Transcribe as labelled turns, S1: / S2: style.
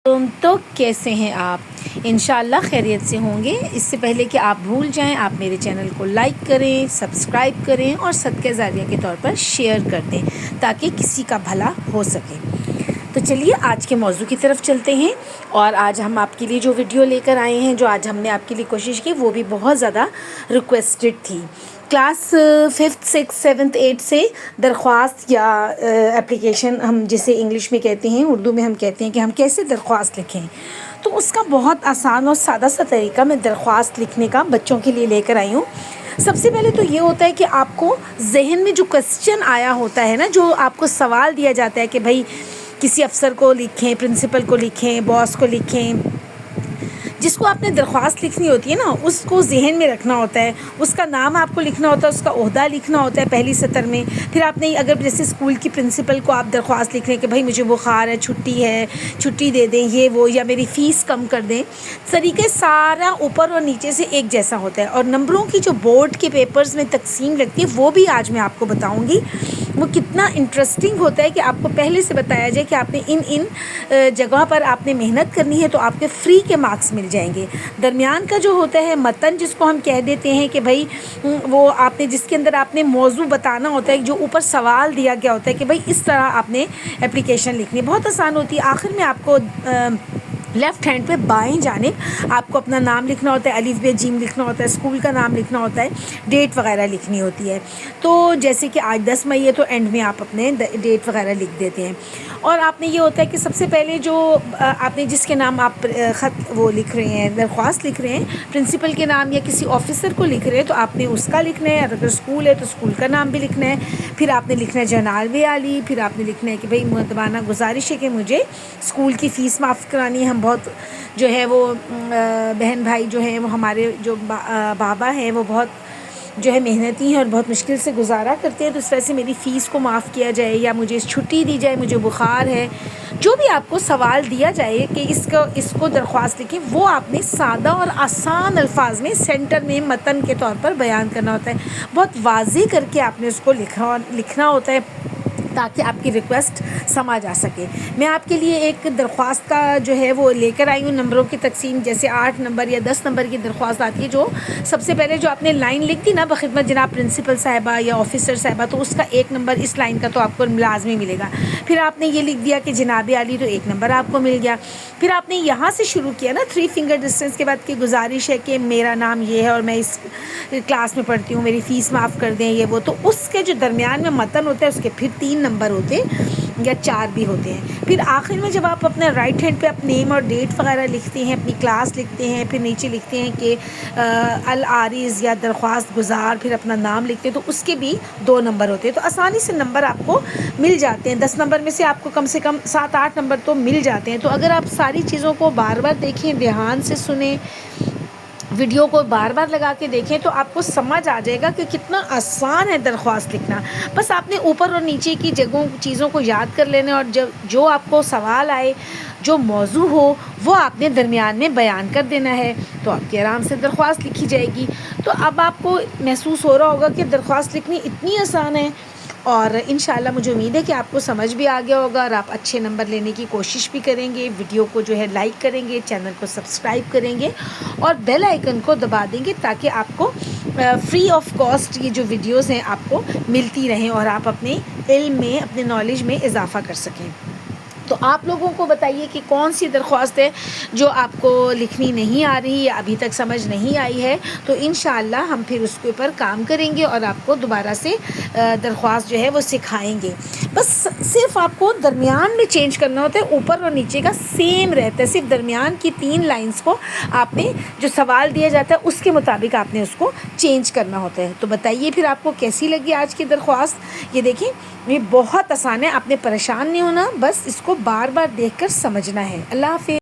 S1: تو کیسے ہیں آپ؟ انشاءاللہ خیریت سے ہوں گے۔ اس سے پہلے کہ آپ بھول جائیں، آپ میرے چینل کو لائک کریں، سبسکرائب کریں اور صدقہ جاریہ کے طور پر شیئر کر دیں تاکہ کسی کا بھلا ہو سکے۔ تو چلیے آج کے موضوع کی طرف چلتے ہیں، اور آج ہم آپ کے لیے جو ویڈیو لے کر آئے ہیں، جو آج ہم نے آپ کے لیے کوشش کی، وہ بھی بہت زیادہ ریکویسٹڈ تھی۔ Class 5th 6th 7th 8th سے درخواست یا اپلیکیشن ہم جسے انگلش میں کہتے ہیں، اردو میں ہم کہتے ہیں کہ ہم کیسے درخواست لکھیں، تو اس کا بہت آسان اور سادہ سا طریقہ میں درخواست لکھنے کا بچوں کے لیے لے کر آئی ہوں۔ سب سے پہلے تو یہ ہوتا ہے کہ آپ کو ذہن میں جو کوسچن آیا ہوتا ہے نا، جو آپ کو سوال دیا جاتا ہے کہ بھائی کسی افسر کو لکھیں، پرنسپل کو لکھیں، باس کو لکھیں، جس کو آپ نے درخواست لکھنی ہوتی ہے نا، اس کو ذہن میں رکھنا ہوتا ہے، اس کا نام آپ کو لکھنا ہوتا ہے، اس کا عہدہ لکھنا ہوتا ہے پہلی سطر میں۔ پھر آپ نے اگر جیسے اسکول کی پرنسپل کو آپ درخواست لکھ رہے ہیں کہ بھائی مجھے بخار ہے، چھٹی دے دیں، یہ وہ، یا میری فیس کم کر دیں، طریقے سارا اوپر اور نیچے سے ایک جیسا ہوتا ہے۔ اور نمبروں کی جو بورڈ کے پیپرز میں تقسیم لگتی ہے، وہ بھی آج میں آپ کو بتاؤں گی۔ وہ کتنا انٹرسٹنگ ہوتا ہے کہ آپ کو پہلے سے بتایا جائے کہ آپ نے ان جگہ پر آپ نے محنت کرنی ہے تو آپ کے فری کے مارکس مل جائیں گے۔ درمیان کا جو ہوتا ہے متن، جس کو ہم کہہ دیتے ہیں کہ بھائی وہ آپ نے جس کے اندر آپ نے موضوع بتانا ہوتا ہے، جو اوپر سوال دیا گیا ہوتا ہے کہ بھائی اس طرح آپ نے اپلیکیشن لکھنی ہے، بہت آسان ہوتی ہے۔ آخر میں آپ کو لیفٹ ہینڈ پہ بائیں جانب آپ کو اپنا نام لکھنا ہوتا ہے، الف ب جیم لکھنا ہوتا ہے، اسکول کا نام لکھنا ہوتا ہے، ڈیٹ وغیرہ لکھنی ہوتی ہے۔ تو جیسے کہ آج 10 مئی ہے تو اینڈ میں آپ اپنے ڈیٹ وغیرہ لکھ دیتے ہیں۔ اور آپ نے یہ ہوتا ہے کہ سب سے پہلے جو آپ نے جس کے نام آپ خط وہ لکھ رہے ہیں، درخواست لکھ رہے ہیں، پرنسپل کے نام یا کسی آفیسر کو لکھ رہے ہیں، تو آپ نے اس کا لکھنا ہے، اور اگر اسکول ہے تو اسکول کا نام بھی لکھنا ہے۔ پھر آپ نے لکھنا ہے جناب عالی، پھر آپ نے لکھنا ہے کہ بھائی مؤدبانہ گزارش ہے کہ مجھے اسکول کی فیس معاف کرانی ہے۔ ہم بہت جو ہے وہ بہن بھائی جو ہیں، وہ ہمارے جو بابا ہیں، وہ بہت جو ہے محنتی ہیں اور بہت مشکل سے گزارا کرتے ہیں، تو اس وجہ سے میری فیس کو معاف کیا جائے، یا مجھے چھٹی دی جائے، مجھے بخار ہے۔ جو بھی آپ کو سوال دیا جائے کہ اس کو درخواست لکھیں، وہ آپ نے سادہ اور آسان الفاظ میں سینٹر میں متن کے طور پر بیان کرنا ہوتا ہے۔ بہت واضح کر کے آپ نے اس کو لکھنا ہوتا ہے تاکہ آپ کی ریکویسٹ سمجھ آ سکے۔ میں آپ کے لیے ایک درخواست کا جو ہے وہ لے کر آئی ہوں، نمبروں کی تقسیم، جیسے 8 نمبر یا 10 نمبر کی درخواست آتی ہے، جو سب سے پہلے جو آپ نے لائن لکھ دی نا، بخدمت جناب پرنسپل صاحبہ یا آفیسر صاحبہ، تو اس کا 1 نمبر اس لائن کا تو آپ کو لازمی ملے گا۔ پھر آپ نے یہ لکھ دیا کہ جناب عالی، تو 1 نمبر آپ کو مل گیا۔ پھر آپ نے یہاں سے شروع کیا نا 3 فنگر ڈسٹینس کے بعد، کی گزارش ہے کہ میرا نام یہ ہے اور میں اس کلاس میں پڑھتی ہوں، میری فیس معاف کر دیں، یہ وہ، تو اس کے جو درمیان میں متن ہوتا ہے، اس کے پھر 3 نمبر ہوتے ہیں یا 4 بھی ہوتے ہیں۔ پھر آخر میں جب آپ اپنا رائٹ ہینڈ پہ اپنے نیم اور ڈیٹ وغیرہ لکھتے ہیں، اپنی کلاس لکھتے ہیں، پھر نیچے لکھتے ہیں کہ العارض یا درخواست گزار، پھر اپنا نام لکھتے ہیں، تو اس کے بھی 2 نمبر ہوتے ہیں۔ تو آسانی سے نمبر آپ کو مل جاتے ہیں، 10 نمبر میں سے آپ کو کم سے کم 7-8 نمبر تو مل جاتے ہیں۔ تو اگر آپ ساری چیزوں کو بار بار دیکھیں، دھیان سے سنیں، ویڈیو کو بار بار لگا کے دیکھیں، تو آپ کو سمجھ آ جائے گا کہ کتنا آسان ہے درخواست لکھنا۔ بس آپ نے اوپر اور نیچے کی چیزوں کو یاد کر لینا، اور جو آپ کو سوال آئے، جو موضوع ہو، وہ آپ نے درمیان میں بیان کر دینا ہے، تو آپ کی آرام سے درخواست لکھی جائے گی۔ تو اب آپ کو محسوس ہو رہا ہوگا کہ درخواست لکھنی اتنی آسان ہے، اور انشاءاللہ مجھے امید ہے کہ آپ کو سمجھ بھی آ گیا ہوگا، اور آپ اچھے نمبر لینے کی کوشش بھی کریں گے۔ ویڈیو کو جو ہے لائک کریں گے، چینل کو سبسکرائب کریں گے، اور بیل آئیکن کو دبا دیں گے تاکہ آپ کو فری آف کاسٹ یہ جو ویڈیوز ہیں آپ کو ملتی رہیں، اور آپ اپنے علم میں، اپنے نالج میں اضافہ کر سکیں۔ تو آپ لوگوں کو بتائیے کہ کون سی درخواست ہے جو آپ کو لکھنی نہیں آ رہی یا ابھی تک سمجھ نہیں آئی ہے، تو انشاءاللہ ہم پھر اس کے اوپر کام کریں گے اور آپ کو دوبارہ سے درخواست جو ہے وہ سکھائیں گے۔ بس صرف آپ کو درمیان میں چینج کرنا ہوتا ہے، اوپر اور نیچے کا سیم رہتا ہے، صرف درمیان کی 3 لائنز کو آپ نے جو سوال دیا جاتا ہے اس کے مطابق آپ نے اس کو چینج کرنا ہوتا ہے۔ تو بتائیے پھر آپ کو کیسی لگی آج کی درخواست؟ یہ دیکھیں، یہ بہت آسان ہے، آپ نے پریشان نہیں ہونا، بس اس کو بار بار دیکھ کر سمجھنا ہے۔ اللہ حافظ۔